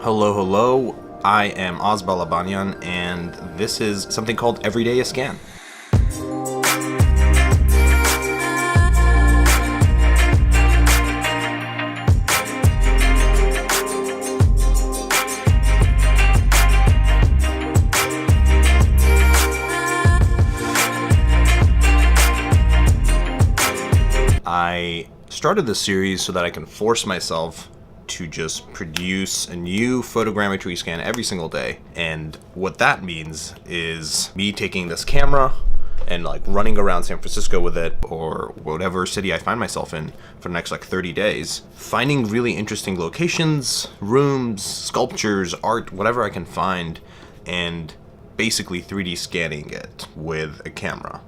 Hello, hello. I am Ozbalabanyan, and this is something called Everyday a Scan. I started this series so that I can force myself to just produce a new photogrammetry scan every single day. And what that means is me taking this camera and like running around San Francisco with it, or whatever city I find myself in for the next 30 days, finding really interesting locations, rooms, sculptures, art, whatever I can find, and basically 3D scanning it with a camera.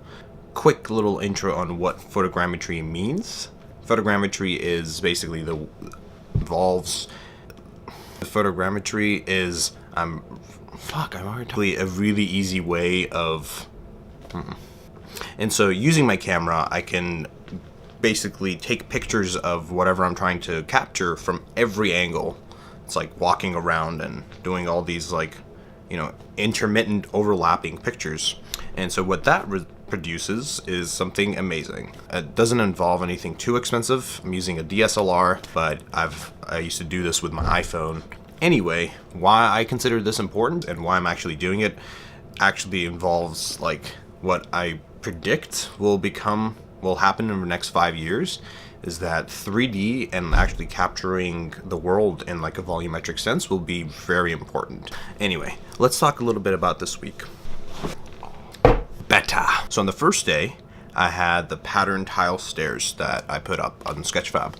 Quick little intro on what photogrammetry means. Photogrammetry is basically photogrammetry is a really easy way of and so using my camera I can basically take pictures of whatever I'm trying to capture from every angle. It's like walking around and doing all these intermittent overlapping pictures. And so what that produces is something amazing. It doesn't involve anything too expensive. I'm using a DSLR, but I used to do this with my iPhone. Anyway, why I consider this important and why I'm actually doing it actually involves what I predict will happen in the next 5 years, is that 3D and actually capturing the world in a volumetric sense will be very important. Anyway, let's talk a little bit about this week. Beta. So on the first day, I had the pattern tile stairs that I put up on Sketchfab.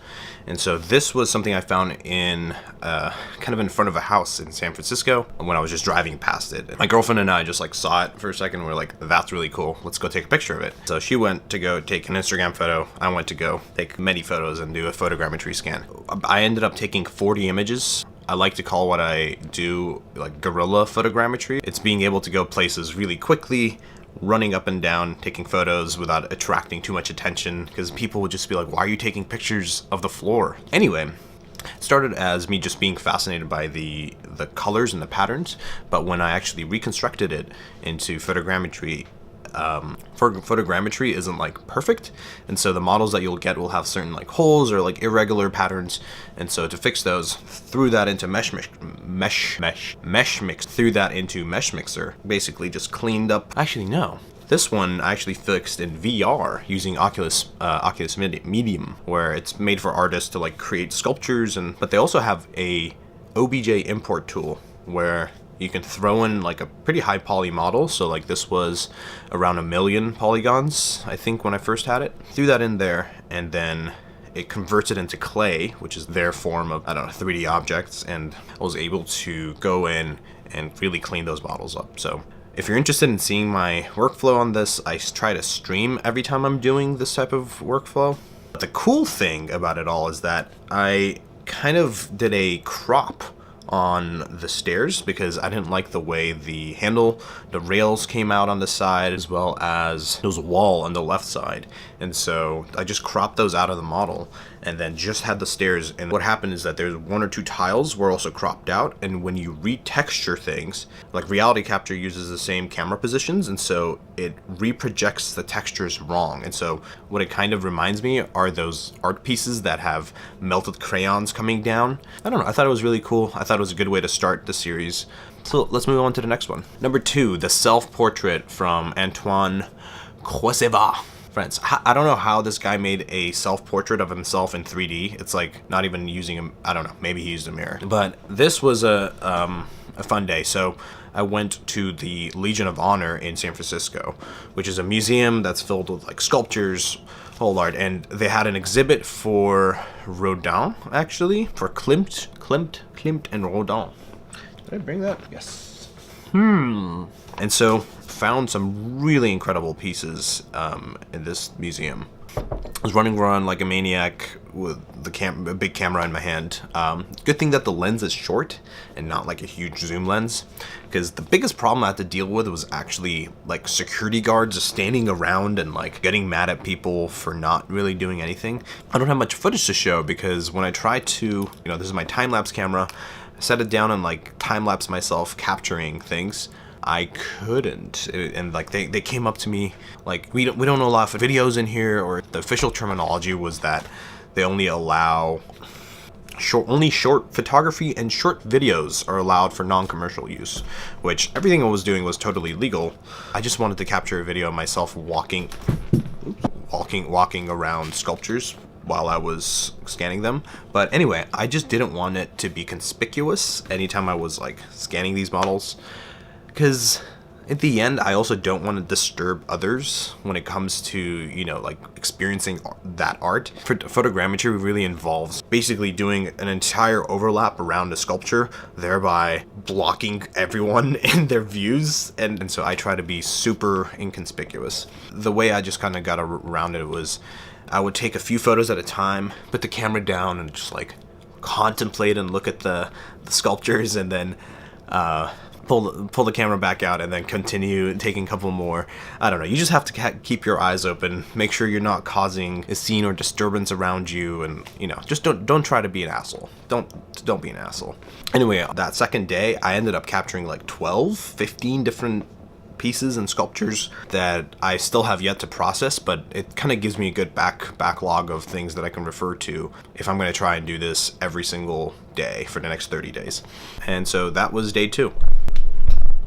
And so this was something I found in kind of in front of a house in San Francisco when I was just driving past it. My girlfriend and I just saw it for a second. We're like, that's really cool. Let's go take a picture of it. So she went to go take an Instagram photo. I went to go take many photos and do a photogrammetry scan. I ended up taking 40 images. I like to call what I do guerrilla photogrammetry. It's being able to go places really quickly, running up and down, taking photos without attracting too much attention, because people would just be like, why are you taking pictures of the floor? Anyway, it started as me just being fascinated by the colors and the patterns, but when I actually reconstructed it into photogrammetry, photogrammetry isn't perfect, and so the models that you'll get will have certain holes or irregular patterns, and so to fix those, threw that into mesh mixer, basically just cleaned up. Actually no, this one I actually fixed in VR using Oculus Medium, where it's made for artists to create sculptures, but they also have a OBJ import tool where you can throw in a pretty high poly model. So this was around 1 million polygons, I think, when I first had it. Threw that in there, and then it converts it into clay, which is their form of, 3D objects, and I was able to go in and really clean those models up. So if you're interested in seeing my workflow on this, I try to stream every time I'm doing this type of workflow. But the cool thing about it all is that I kind of did a crop on the stairs because I didn't like the way the rails came out on the side, as well as there was a wall on the left side. And so I just cropped those out of the model and then just had the stairs. And what happened is that there's 1 or 2 tiles were also cropped out. And when you retexture things, Reality Capture uses the same camera positions, and so it reprojects the textures wrong. And so what it kind of reminds me are those art pieces that have melted crayons coming down. I don't know, I thought it was really cool. I thought it was a good way to start the series. So let's move on to the next one. Number 2, the self-portrait from Antoine Coysevox. Friends, I don't know how this guy made a self-portrait of himself in 3D. It's not even using him. I don't know, maybe he used a mirror. But this was a fun day. So I went to the Legion of Honor in San Francisco, which is a museum that's filled with sculptures, whole art, and they had an exhibit for Rodin, actually, for Klimt and Rodin. Did I bring that? Yes. And so found some really incredible pieces in this museum. I was running around like a maniac with a big camera in my hand. Good thing that the lens is short and not a huge zoom lens, because the biggest problem I had to deal with was actually security guards just standing around and getting mad at people for not really doing anything. I don't have much footage to show because when I try to, this is my time-lapse camera, set it down and like time-lapse myself capturing things, I couldn't. And like they came up to me like, we don't know a lot of videos in here, or the official terminology was that they only allow short photography and short videos are allowed for non-commercial use, which everything I was doing was totally legal. I just wanted to capture a video of myself walking around sculptures while I was scanning them. But anyway, I just didn't want it to be conspicuous anytime I was like scanning these models, because at the end, I also don't want to disturb others when it comes to, you know, like experiencing that art. Photogrammetry really involves basically doing an entire overlap around a sculpture, thereby blocking everyone in their views. And so I try to be super inconspicuous. The way I just kind of got around it was I would take a few photos at a time, put the camera down and just like contemplate and look at the sculptures, and then pull the camera back out and then continue taking a couple more. I don't know. You just have to keep your eyes open, make sure you're not causing a scene or disturbance around you, and you know, just don't try to be an asshole. Don't be an asshole. Anyway, that second day, I ended up capturing like 15 different pieces and sculptures that I still have yet to process, but it kind of gives me a good backlog of things that I can refer to if I'm going to try and do this every single day for the next 30 days. And so that was day 2.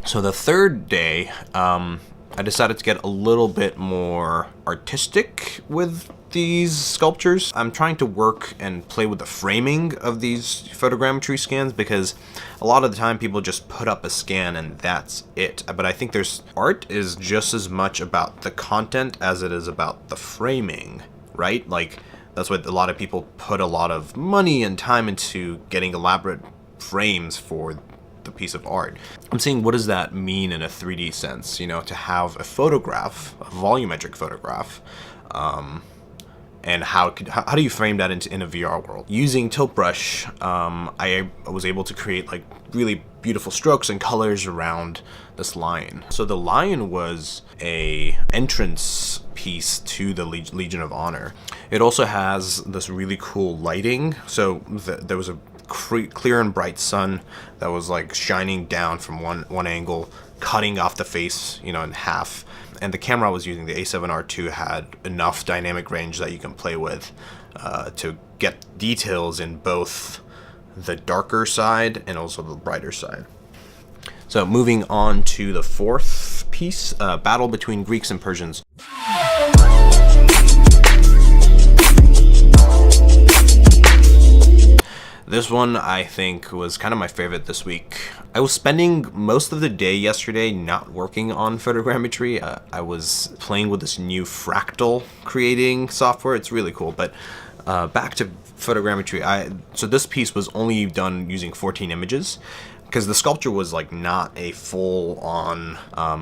So the third day, I decided to get a little bit more artistic with these sculptures. I'm trying to work and play with the framing of these photogrammetry scans, because a lot of the time people just put up a scan and that's it. But I think art is just as much about the content as it is about the framing, right? Like, that's what a lot of people put a lot of money and time into, getting elaborate frames for the piece of art. I'm saying, what does that mean in a 3D sense? You know, to have a photograph, a volumetric photograph, and how do you frame that in a VR world? Using tilt brush, I was able to create like really beautiful strokes and colors around this lion. So the lion was a entrance piece to the Legion of Honor. It also has this really cool lighting. So there was a clear and bright sun that was like shining down from one angle, cutting off the face, you know, in half. And the camera I was using, the A7R II, had enough dynamic range that you can play with to get details in both the darker side and also the brighter side. So moving on to the fourth piece, battle between Greeks and Persians. This one, I think, was kind of my favorite this week. I was spending most of the day yesterday not working on photogrammetry. I was playing with this new fractal creating software. It's really cool. But back to photogrammetry. So this piece was only done using 14 images, because the sculpture was like not a full on,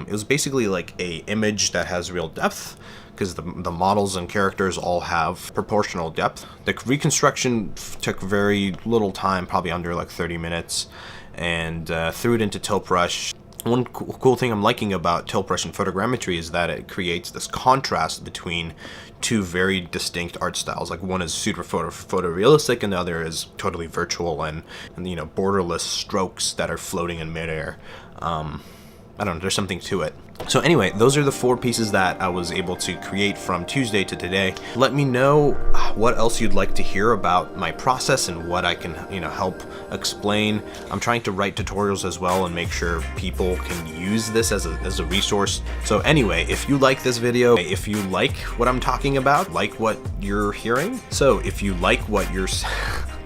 it was basically like a image that has real depth, because the models and characters all have proportional depth. The reconstruction took very little time, probably under like 30 minutes, and threw it into tilt brush. One cool thing I'm liking about tilt brush and photogrammetry is that it creates this contrast between two very distinct art styles. Like, one is super photorealistic and the other is totally virtual and you know, borderless strokes that are floating in midair. I don't know, there's something to it. So anyway, those are the 4 pieces that I was able to create from Tuesday to today. Let me know what else you'd like to hear about my process and what I can, you know, help explain. I'm trying to write tutorials as well and make sure people can use this as a resource. So anyway, if you like this video, if you like what I'm talking about, like what you're hearing, so if you like what you're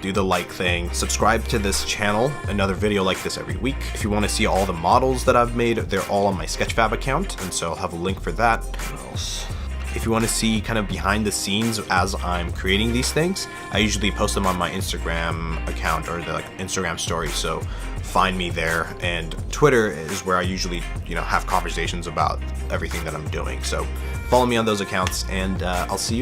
do the like thing, subscribe to this channel, another video like this every week. If you want to see all the models that I've made, they're all on my Sketchfab account, and so I'll have a link for that. What else? If you want to see kind of behind the scenes as I'm creating these things, I usually post them on my Instagram account or the Instagram story, so find me there. And Twitter is where I usually, you know, have conversations about everything that I'm doing. So follow me on those accounts, and I'll see you next